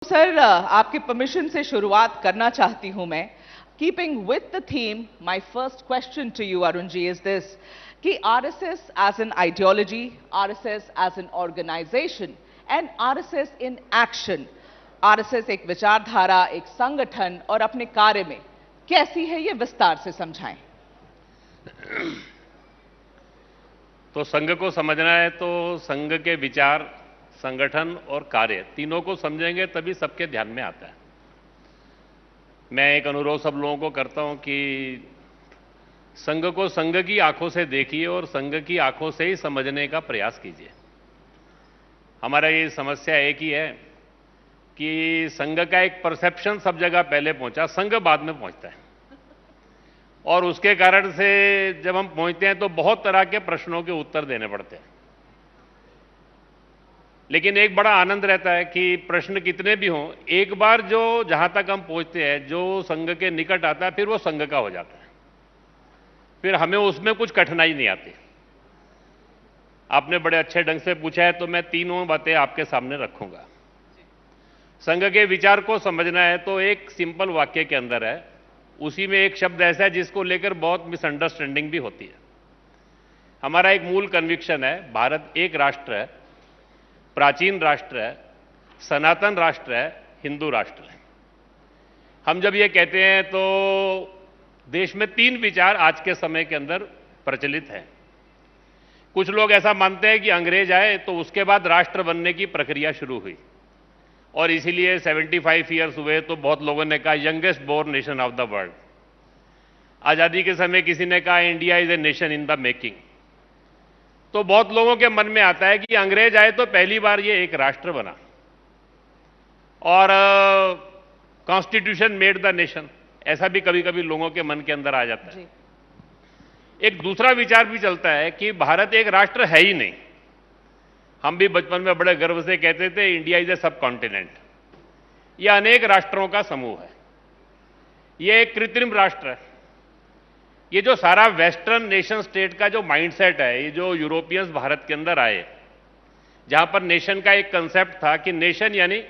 Sir आपके permission से शुरुआत करना चाहती हूं मैं। Keeping with the theme, my first question to you Arun ji is this कि RSS as an ideology, RSS as an organisation and RSS in action, RSS एक विचारधारा, एक संगठन और अपने कार्य में कैसी है, ये विस्तार से समझाएं। तो संघ को समझना है तो संघ के विचार, संगठन और कार्य तीनों को समझेंगे तभी सबके ध्यान में आता है। मैं एक अनुरोध सब लोगों को करता हूं कि संघ को संघ की आंखों से देखिए और संघ की आंखों से ही समझने का प्रयास कीजिए। हमारा ये समस्या एक ही है कि संघ का एक परसेप्शन सब जगह पहले पहुंचा, संघ बाद में पहुंचता है और उसके कारण से जब हम पहुंचते हैं तो बहुत तरह के प्रश्नों के उत्तर देने पड़ते हैं। लेकिन एक बड़ा आनंद रहता है कि प्रश्न कितने भी हों, एक बार जो जहां तक हम पहुंचते हैं, जो संघ के निकट आता है, फिर वो संघ का हो जाता है, फिर हमें उसमें कुछ कठिनाई नहीं आती। आपने बड़े अच्छे ढंग से पूछा है तो मैं तीनों बातें आपके सामने रखूंगा। संघ के विचार को समझना है तो एक सिंपल वाक्य के अंदर है, उसी में एक शब्द ऐसा है जिसको लेकर बहुत मिसअंडरस्टैंडिंग भी होती है। हमारा एक मूल कन्विक्शन है, भारत एक राष्ट्र है, प्राचीन राष्ट्र है, सनातन राष्ट्र है, हिंदू राष्ट्र है। हम जब ये कहते हैं तो देश में तीन विचार आज के समय के अंदर प्रचलित हैं। कुछ लोग ऐसा मानते हैं कि अंग्रेज आए तो उसके बाद राष्ट्र बनने की प्रक्रिया शुरू हुई और इसीलिए 75 ईयर्स हुए तो बहुत लोगों ने कहा youngest born nation of the world. आजादी के समय किसी ने कहा India is a nation in the making. तो बहुत लोगों के मन में आता है कि अंग्रेज आए तो पहली बार ये एक राष्ट्र बना और कॉन्स्टिट्यूशन मेड द नेशन, ऐसा भी कभी कभी लोगों के मन के अंदर आ जाता है। एक दूसरा विचार भी चलता है कि भारत एक राष्ट्र है ही नहीं। हम भी बचपन में बड़े गर्व से कहते थे इंडिया इज ए सब कॉन्टिनेंट। यह अनेक राष्ट्रों का समूह है, यह एक कृत्रिम राष्ट्र है। ये जो सारा वेस्टर्न नेशन स्टेट का जो माइंडसेट है, ये जो यूरोपियंस भारत के अंदर आए, जहां पर नेशन का एक कंसेप्ट था कि नेशन यानी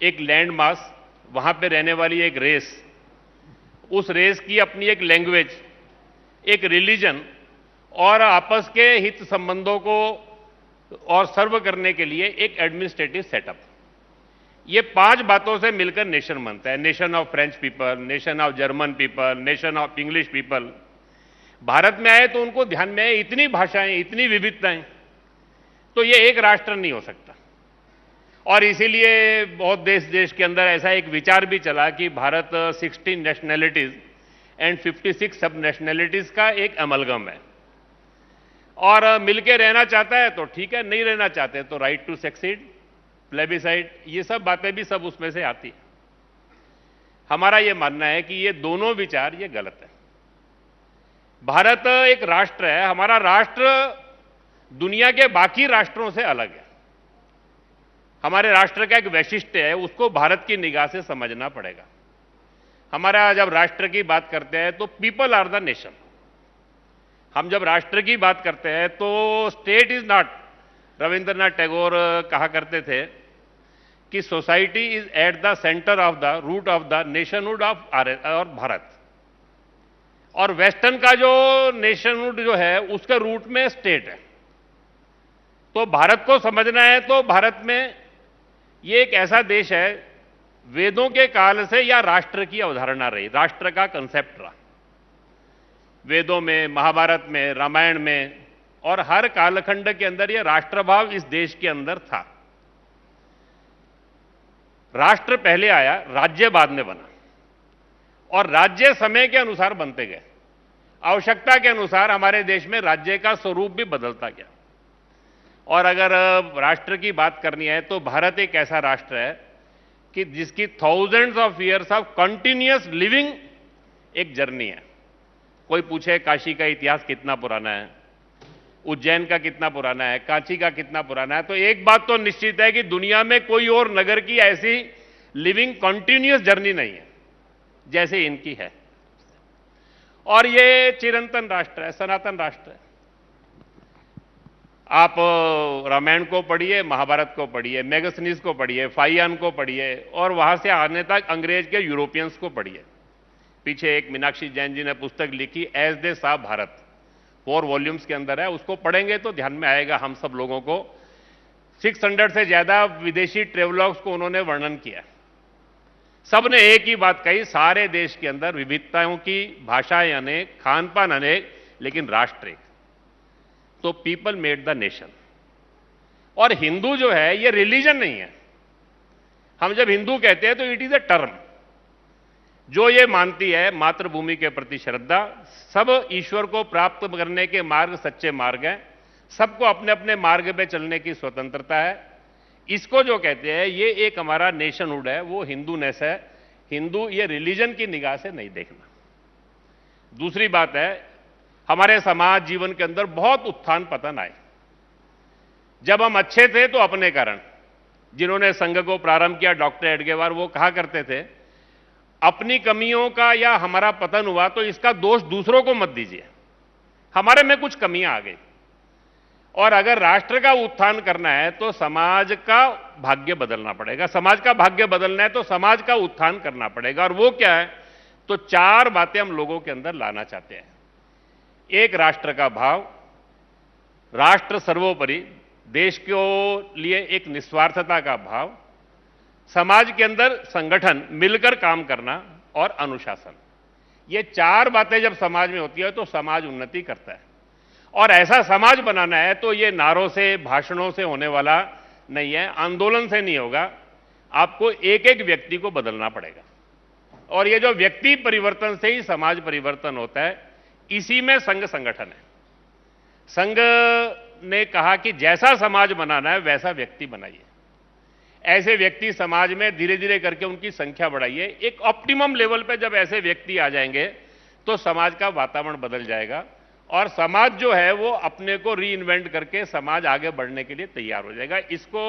एक लैंड मास, वहां पे रहने वाली एक रेस, उस रेस की अपनी एक लैंग्वेज, एक रिलीजन और आपस के हित संबंधों को और सर्व करने के लिए एक एडमिनिस्ट्रेटिव सेटअप। ये पांच बातों से मिलकर नेशन बनता है। Nation of French people, nation of German people, nation of English people. Bharat में आए तो उनको ध्यान में आए इतनी भाषाएं, इतनी विविधताएं, तो ये एक राष्ट्र नहीं हो सकता। और इसीलिए बहुत देश के अंदर ऐसा एक विचार भी चला कि भारत 16 नेशनैलिटीज एंड 56 सब नेशनैलिटीज का एक अमलगम है और मिलके रहना चाहता है तो ठीक है, नहीं रहना चाहते तो राइट टू सेक्सीड, प्लेबिसाइड, ये सब बातें भी सब उसमें से आती है। हमारा यह मानना है कि ये दोनों विचार ये गलत है। भारत एक राष्ट्र है, हमारा राष्ट्र दुनिया के बाकी राष्ट्रों से अलग है। हमारे राष्ट्र का एक वैशिष्ट्य है, उसको भारत की निगाह से समझना पड़ेगा। हमारा जब राष्ट्र की बात करते हैं तो पीपल आर द नेशन। हम जब राष्ट्र की बात करते हैं तो state is not, Rabindranath Tagore कहा करते थे कि society is at the centre of the root of the nationhood of our Bharat. और वेस्टर्न का जो नेशनहुड जो है उसके रूट में स्टेट है। तो भारत को समझना है तो भारत में ये एक ऐसा देश है, वेदों के काल से या राष्ट्र की अवधारणा रही, राष्ट्र का कंसेप्ट रहा। वेदों में, महाभारत में, रामायण में और हर कालखंड के अंदर यह राष्ट्रभाव इस देश के अंदर था। राष्ट्र पहले आया, राज्य बाद में बना और राज्य समय के अनुसार बनते गए। आवश्यकता के अनुसार हमारे देश में राज्य का स्वरूप भी बदलता गया। और अगर राष्ट्र की बात करनी है तो भारत एक ऐसा राष्ट्र है कि जिसकी thousands of years of continuous living एक जर्नी है। कोई पूछे काशी का इतिहास कितना पुराना है, उज्जैन का कितना पुराना है, कांची का कितना पुराना है, तो एक बात तो निश्चित है कि दुनिया में कोई और नगर की ऐसी लिविंग कंटिन्यूअस जर्नी नहीं है जैसे इनकी है। और ये चिरंतन राष्ट्र है, सनातन राष्ट्र है। आप रामायण को पढ़िए, महाभारत को पढ़िए, मैगस्थनीज को पढ़िए, फाइयान को पढ़िए और वहां से आने तक अंग्रेज के यूरोपियंस को पढ़िए। पीछे एक मीनाक्षी जैन जी ने पुस्तक लिखी एज दे सा भारत, 4 वॉल्यूम्स के अंदर है, उसको पढ़ेंगे तो ध्यान में आएगा हम सब लोगों को। 600 से ज्यादा विदेशी ट्रेवलॉग्स को उन्होंने वर्णन किया। सबने एक ही बात कही, सारे देश के अंदर विविधताओं की, भाषाएं अनेक, खान पान अनेक, लेकिन राष्ट्र एक। तो पीपल मेड द नेशन। और हिंदू जो है ये रिलीजन नहीं है। हम जब हिंदू कहते हैं तो इट इज अ टर्म जो ये मानती है मातृभूमि के प्रति श्रद्धा, सब ईश्वर को प्राप्त करने के मार्ग सच्चे मार्ग हैं, सबको अपने अपने मार्ग पे चलने की स्वतंत्रता है। इसको जो कहते हैं ये एक हमारा नेशनहुड है, वो हिंदूनेस है। हिंदू ये रिलीजन की निगाह से नहीं देखना। दूसरी बात है, हमारे समाज जीवन के अंदर बहुत उत्थान पतन आए। जब हम अच्छे थे तो अपने कारण, जिन्होंने संघ को प्रारंभ किया डॉक्टर एडगेवार, वो कहा करते थे अपनी कमियों का या हमारा पतन हुआ तो इसका दोष दूसरों को मत दीजिए, हमारे में कुछ कमियां आ गई। और अगर राष्ट्र का उत्थान करना है तो समाज का भाग्य बदलना पड़ेगा। समाज का भाग्य बदलना है तो समाज का उत्थान करना पड़ेगा। और वो क्या है? तो 4 बातें हम लोगों के अंदर लाना चाहते हैं। एक, राष्ट्र का भाव, राष्ट्र सर्वोपरि, देश के लिए एक निस्वार्थता का भाव, समाज के अंदर संगठन, मिलकर काम करना और अनुशासन। ये 4 बातें जब समाज में होती है तो समाज उन्नति करता है। और ऐसा समाज बनाना है तो ये नारों से, भाषणों से होने वाला नहीं है, आंदोलन से नहीं होगा। आपको एक एक व्यक्ति को बदलना पड़ेगा। और ये जो व्यक्ति परिवर्तन से ही समाज परिवर्तन होता है, इसी में संघ संगठन है। संघ ने कहा कि जैसा समाज बनाना है वैसा व्यक्ति बनाइए, ऐसे व्यक्ति समाज में धीरे धीरे करके उनकी संख्या बढ़ाइए। एक ऑप्टिमम लेवल पे जब ऐसे व्यक्ति आ जाएंगे तो समाज का वातावरण बदल जाएगा और समाज जो है वो अपने को रीइन्वेंट करके समाज आगे बढ़ने के लिए तैयार हो जाएगा। इसको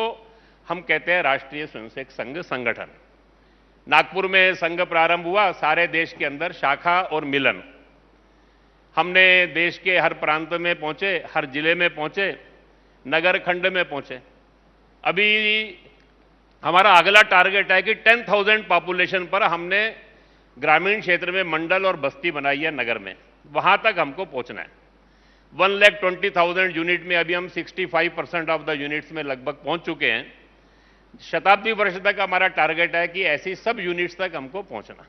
हम कहते हैं राष्ट्रीय स्वयंसेवक संघ संगठन। नागपुर में संघ प्रारंभ हुआ, सारे देश के अंदर शाखा और मिलन। हमने देश के हर प्रांत में पहुंचे, हर जिले में पहुंचे, नगर खंड में पहुंचे। अभी हमारा अगला टारगेट है कि 10,000 पॉपुलेशन पर हमने ग्रामीण क्षेत्र में मंडल और बस्ती बनाई है नगर में, वहां तक हमको पहुंचना है। 1,20,000 यूनिट में अभी हम 65% ऑफ द यूनिट्स में लगभग पहुंच चुके हैं। शताब्दी वर्ष तक हमारा टारगेट है कि ऐसी सब यूनिट्स तक हमको पहुंचना।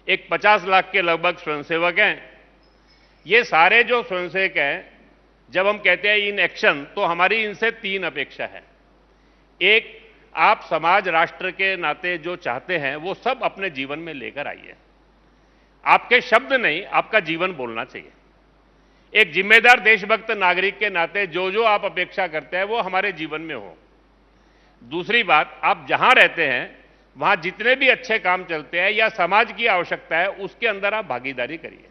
एक 50 लाख के लगभग स्वयंसेवक हैं। ये सारे जो स्वयंसेवक हैं, जब हम कहते हैं इन एक्शन, तो हमारी इनसे 3 अपेक्षा है। एक, आप समाज राष्ट्र के नाते जो चाहते हैं वो सब अपने जीवन में लेकर आइए। आपके शब्द नहीं, आपका जीवन बोलना चाहिए। एक जिम्मेदार देशभक्त नागरिक के नाते जो जो आप अपेक्षा करते हैं वो हमारे जीवन में हो। दूसरी बात, आप जहां रहते हैं वहां जितने भी अच्छे काम चलते हैं या समाज की आवश्यकता है उसके अंदर आप भागीदारी करिए।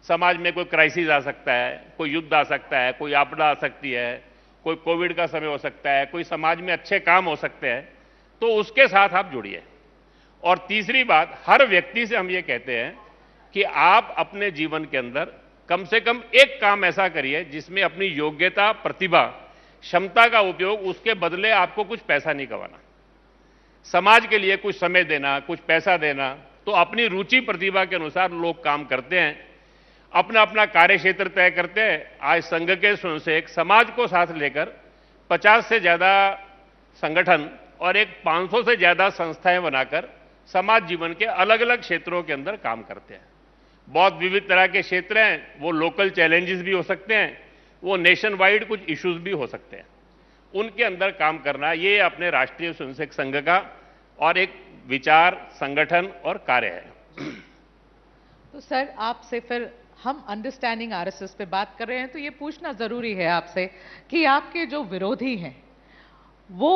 समाज में कोई क्राइसिस आ सकता है, कोई युद्ध आ सकता है, कोई आपदा आ सकती है, कोई कोविड का समय हो सकता है, कोई समाज में अच्छे काम हो सकते हैं, तो उसके साथ आप जुड़िए। और तीसरी बात, हर व्यक्ति से हम ये कहते हैं कि आप अपने जीवन के अंदर कम से कम एक काम ऐसा करिए जिसमें अपनी योग्यता, प्रतिभा, क्षमता का उपयोग, उसके बदले आपको कुछ पैसा नहीं कमाना। समाज के लिए कुछ समय देना, कुछ पैसा देना, तो अपनी रुचि प्रतिभा के अनुसार लोग काम करते हैं, अपना अपना कार्य क्षेत्र तय करते हैं। आज संघ के स्वयंसेवक समाज को साथ लेकर 50 से ज्यादा संगठन और एक 500 से ज्यादा संस्थाएं बनाकर समाज जीवन के अलग अलग क्षेत्रों के अंदर काम करते हैं। बहुत विविध तरह के क्षेत्र हैं, वो लोकल चैलेंजेस भी हो सकते हैं, वो नेशन वाइड कुछ इश्यूज भी हो सकते हैं, उनके अंदर काम करना, ये अपने राष्ट्रीय स्वयंसेवक संघ का और एक विचार, संगठन और कार्य है। तो सर, आपसे फिर हम अंडरस्टैंडिंग आरएसएस पे बात कर रहे हैं तो ये पूछना जरूरी है आपसे कि आपके जो विरोधी हैं वो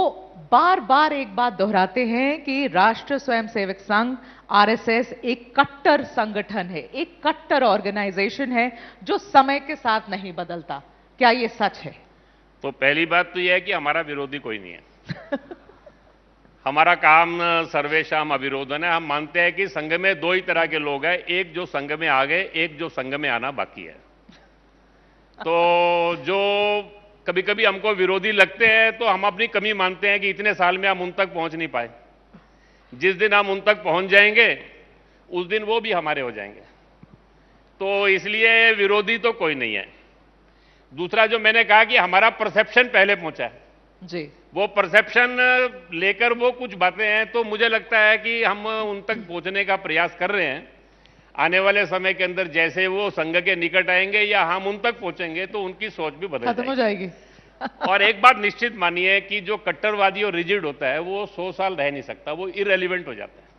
बार बार एक बात दोहराते हैं कि राष्ट्रीय स्वयंसेवक संघ आरएसएस एक कट्टर संगठन है, एक कट्टर ऑर्गेनाइजेशन है जो समय के साथ नहीं बदलता। क्या ये सच है? तो पहली बात तो यह है कि हमारा विरोधी कोई नहीं है। हमारा काम सर्वेशाम अविरोधन है। हम मानते हैं कि संघ में 2 ही तरह के लोग हैं, एक जो संघ में आ गए, एक जो संघ में आना बाकी है। तो जो कभी कभी हमको विरोधी लगते हैं तो हम अपनी कमी मानते हैं कि इतने साल में हम उन तक पहुंच नहीं पाए। जिस दिन हम उन तक पहुंच जाएंगे उस दिन वो भी हमारे हो जाएंगे। तो इसलिए विरोधी तो कोई नहीं है। दूसरा जो मैंने कहा कि हमारा परसेप्शन पहले पहुंचा है जी, वो परसेप्शन लेकर वो कुछ बातें हैं, तो मुझे लगता है कि हम उन तक पहुंचने का प्रयास कर रहे हैं। आने वाले समय के अंदर जैसे वो संघ के निकट आएंगे या हम उन तक पहुंचेंगे तो उनकी सोच भी बदल खत्म हो जाएगी। और एक बात निश्चित मानिए कि जो कट्टरवादी और रिजिड होता है वो 100 साल रह नहीं सकता, वो इररिलेवेंट हो जाता है।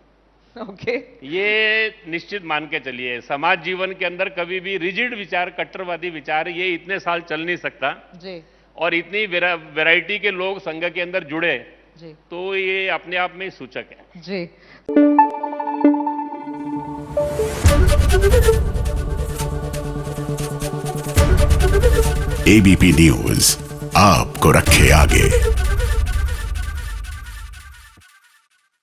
ओके, ये निश्चित मान के चलिए, समाज जीवन के अंदर कभी भी रिजिड विचार, कट्टरवादी विचार ये इतने साल चल नहीं सकता जी और इतनी वैरायटी के लोग संघ के अंदर जुड़े जी तो ये अपने आप में ही सूचक है। जी। एबीपी न्यूज आपको रखे आगे।